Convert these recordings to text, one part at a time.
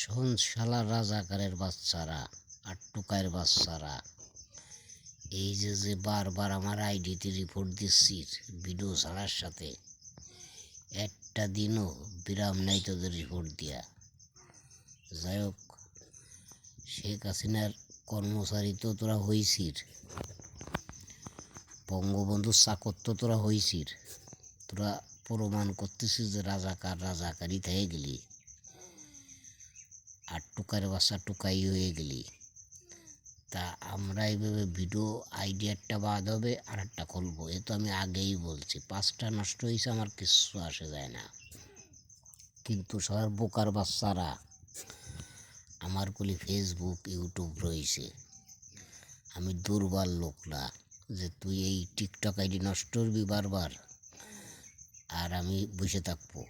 শোন শালা রাজাকারের বাচ্চারা আর টুকাইয়ের বাচ্চারা, এই যে বারবার আমার আইডিতে রিপোর্ট দিচ্ছিস ভিডিও ছাড়ার সাথে, একটা দিনও বিরাম নাই তোদের রিপোর্ট দিয়া। যাই হোক, শেখ হাসিনার কর্মচারী তো তোরা হইছিস, বঙ্গবন্ধুর চাকর তো তোরা হইছিস, তোরা প্রমাণ করতেছিস যে রাজাকারই থেকে গেলি, আর টুকার বাচ্চা টুকাই হয়ে গেলি। তা আমরা এইভাবে ভিডিও আইডিয়ারটা বাদ হবে আর একটা খুলবো, এ তো আমি আগেই বলছি। 5টা নষ্ট হয়েছে, আমার কিচ্ছু আসে যায় না, কিন্তু সবার বোকার বাচ্চারা আমার বলি ফেসবুক ইউটিউব রয়েছে। আমি দুর্বল লোক না যে তুই এই টিকটক আইডি নষ্ট করবি বারবার আর আমি বসে থাকবো।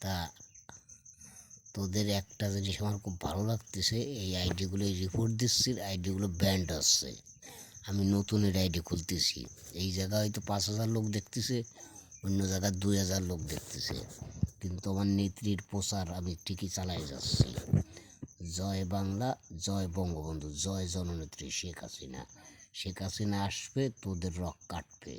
তা তোদের একটা জিনিস আমার খুব ভালো লাগতেছে, এই আইডিগুলো রিপোর্ট দিচ্ছি, আইডিগুলো ব্যান্ড আসছে। আমি নতুনের আইডি খুলতেছি, এই জায়গায় হয়তো 5,000 লোক দেখতেছে, অন্য জায়গায় 2,000 লোক দেখতেছে, কিন্তু আমার নেত্রীর প্রচার আমি ঠিকই চালাই যাচ্ছি। জয় বাংলা, জয় বঙ্গবন্ধু, জয় জননেত্রী শেখ হাসিনা। শেখ হাসিনা আসবে, তোদের রক কাটবে।